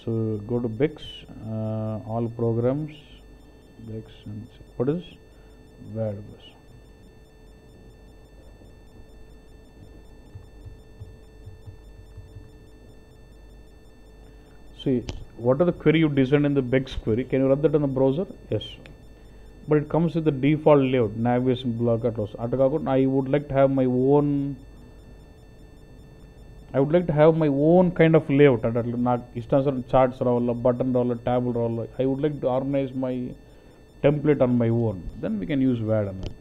So go to Bix, all programs, Bix, and what is WordPress. See, what are the query you designed in the Bix query? Can you run that in the browser? Yes. But it comes with the default layout, navigation block at loss. I would like to have my own. I would like to have my own kind of layout. Charts or button or table. I would like to organize my template on my own. Then we can use WAD on that.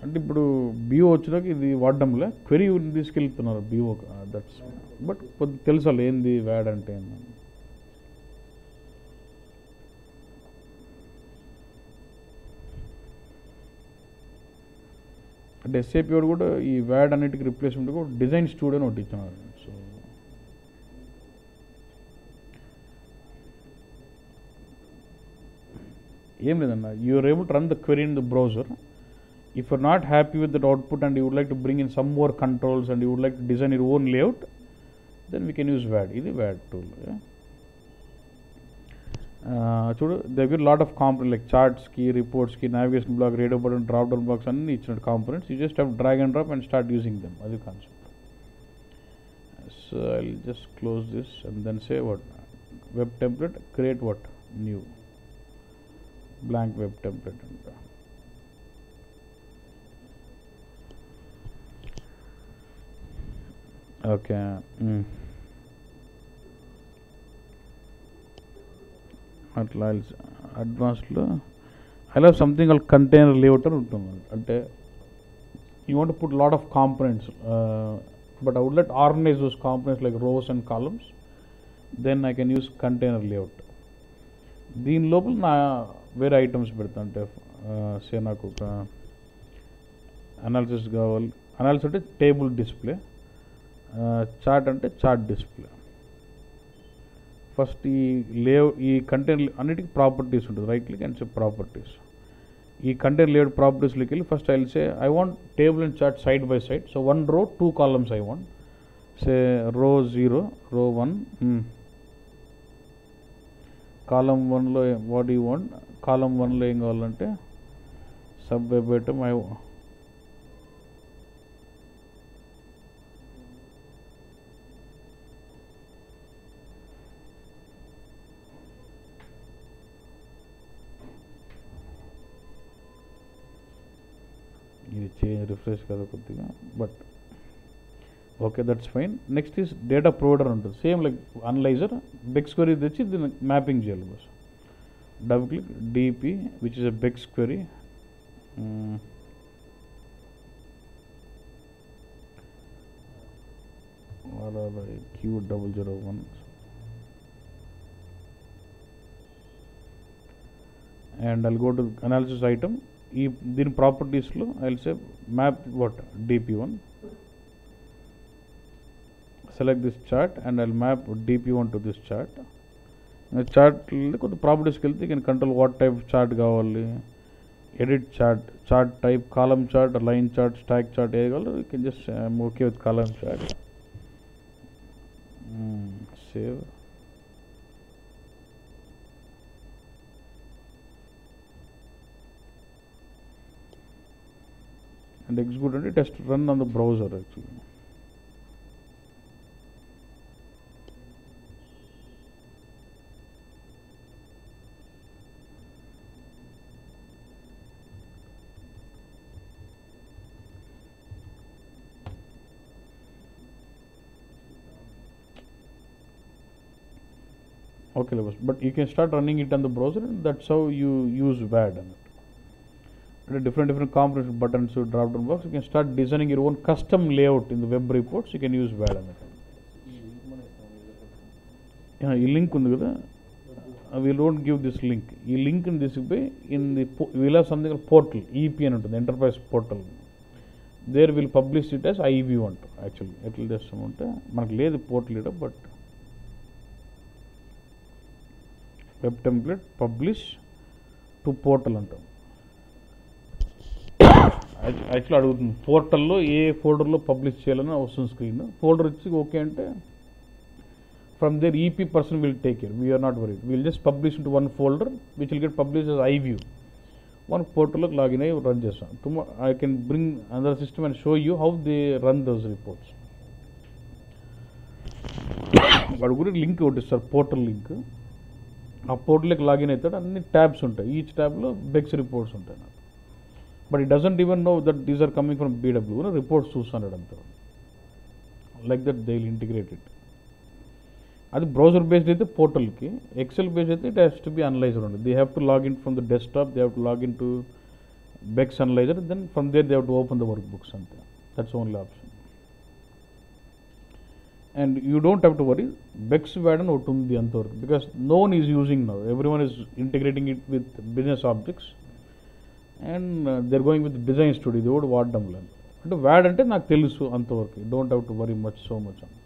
అంటే ఇప్పుడు BO వచ్చేదాకా ఇది వాడడంలే query తీసుకెళ్తున్నారు BO that's but కొద్ది తెలుసా ఏంది వ్యాడ్ అంటే అంటే ఎస్ఏపి వాడు కూడా ఈ వ్యాడ్ అన్నిటికీ రిప్లేస్మెంట్ కూడా డిజైన్ స్టూడియో ఒకటి ఇచ్చినారు. సో ఏం లేదన్న you are able to run the query in the browser. If you are not happy with that output and you would like to bring in some more controls and you would like to design your own layout, then we can use WAD. This is WAD tool. There will be a lot of components like charts key, reports key, navigation block, radio button, drop down box, and each components. You just have to drag and drop and start using them. That's the concept. So I'll just close this and then say what web template, create what new blank web template. Okay. అట్లా అడ్వాన్స్లో I love something call container layout అని ఉంటుంది. అంటే you want put lot of components but I would like organize those components like rows and columns. Then I can use container layout. దీని లోపల నా వేరే items పెడతా. అంటే సే నాకు ఒక అనాలిసిస్ కావాలి. అనాలిసిస్ అంటే టేబుల్ డిస్ప్లే, చార్ట్ అంటే చార్ట్ డిస్ప్లే. ఫస్ట్ ఈ కంటైనర్ అన్నిటికీ ప్రాపర్టీస్ ఉంటుంది. Right click and say properties. ఈ కంటైనర్ లేఅవుట్ ప్రాపర్టీస్లోకి వెళ్ళి first I will say I want table and chart side by side. So 1 row 2 columns I want. Say row 0, row 1, column 1లో what you want. Column 1లో ఏం కావాలంటే sub web item ఇది change refresh కదా కొద్దిగా but okay that's fine. Next is data provider ఉంటుంది. Same like analyser BEx query తెచ్చి దీన్ని మ్యాపింగ్ చేయాలి. బస్ double click DP which is a BEx query. Q001 and I'll go to analysis item. దీని ప్రాపర్టీస్లో I will say map what DP1. Select this chart and I will map DP1 to this chart. Chart కొంత ప్రాపర్టీస్కి వెళ్తే you can control what type chart కావాలి, edit chart, chart type, column chart, line chart, stock chart ఏది కావాలో you can just I'm okay with column chart. Save. And execute and test run on the browser actually. Okay, but you can start running it on the browser and that's how you use WAD on it. Different components, buttons, drop down box. You can start designing your own custom layout in the web reports. You can use WAD on it. ఈ link ఉంది కదా, we don't give this link. ఈ link in this way in the we'll have something called portal, EP అని ఉంటుంది, enterprise portal. there will publish it as IEB1 actually. ఎట్లా చేస్తామంటే మనకు లేదు పోర్టల్ ఇక్కడ, but web template publish to portal అంటాం. Actually అడుగుతుంది పోర్టల్లో ఏ ఫోల్డర్లో పబ్లిష్ చేయాలని వస్తుంది స్క్రీన్. ఫోల్డర్ ఇచ్చి ఓకే అంటే from there EP person will take care. We are not worried. We will just publish into one folder which will get published as iView. One portal login ayi run chestam. Tomorrow I can bring another system and show you how they run those reports. వాడు కూడా link ఒకటి ఇస్తారు, portal link. ఆ పోర్టల్కి login అవుతాడు, అన్ని tabs ఉంటాయి, each ట్యాబ్లో Beck's reports ఉంటాయి నాకు. But it doesn't even know that these are coming from BW. Reports చూస్తున్నాడు అంతా. Like that they will integrate it. అది బ్రౌజర్ బేస్డ్ అయితే పోర్టల్కి, ఎక్సెల్ బేస్డ్ అయితే it has to be analyzer ఉంది. They have to login from the desktop, they have to login to BEx analyzer, then from there they have to open the work books అంతే. That's only option. And you don't have to worry, BEx వ్యాడ్ అని ఒకటి ఉంది అంతవరకు, because no one is using now. Every one is integrating it with business objects and their going with design studio. ఇది కూడా వాడడం లేదు. అంటే వ్యాడ్ అంటే నాకు తెలుసు అంతవరకు. Don't have to worry much, so much అని.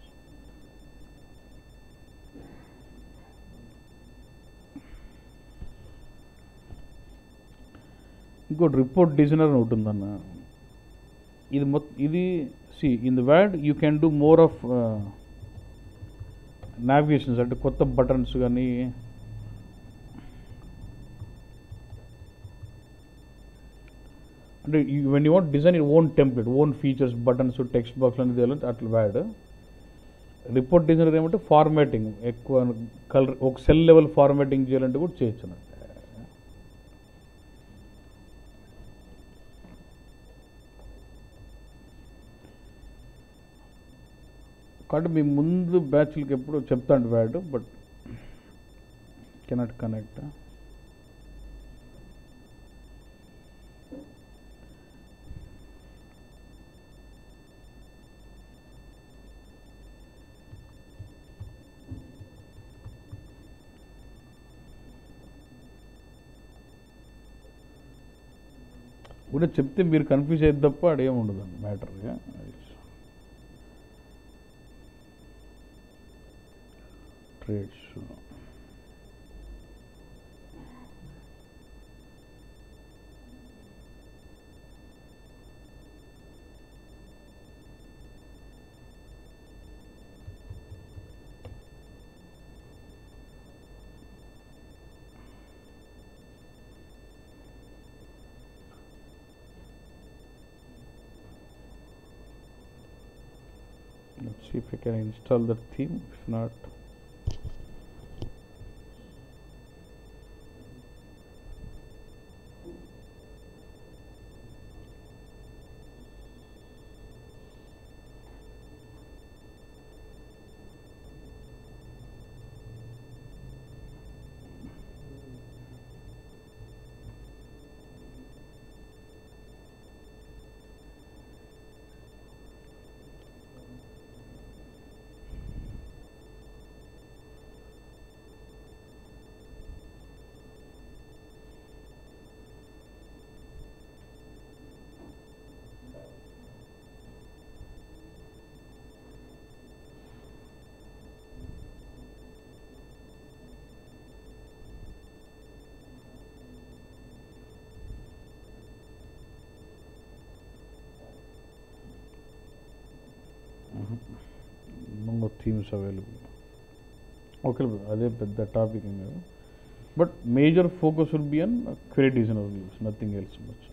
ఇంకోటి రిపోర్ట్ డిజైనర్ అని ఉంటుందన్న. ఇది see in the wad you can do more of navigations, అంటే కొత్త బటన్స్ కానీ అంటే when you want design your own template, own features, buttons, text box అనేది చేయాలంటే అట్లా వ్యాడ్. రిపోర్ట్ డిజైనర్ ఏమంటే ఫార్మాటింగ్, ఎక్కువ కలర్, ఒక సెల్ లెవెల్ ఫార్మాటింగ్ చేయాలంటే కూడా చేయొచ్చు అన్నట్టు. కాబట్టి మీ ముందు బ్యాచ్లకి ఎప్పుడు చెప్తాను వ్యాడ్, బట్ కెనాట్ కనెక్ట్. కూడా చెప్తే మీరు కన్ఫ్యూజ్ అయ్యేది తప్ప అదేమి ఉండదండి మ్యాటర్గా. Trades let's see if I can install the theme. If not, no themes available. Okay, అదే పెద్ద టాపిక్ ఏం కాదు. But major focus will be on credit designer leaves, nothing else much.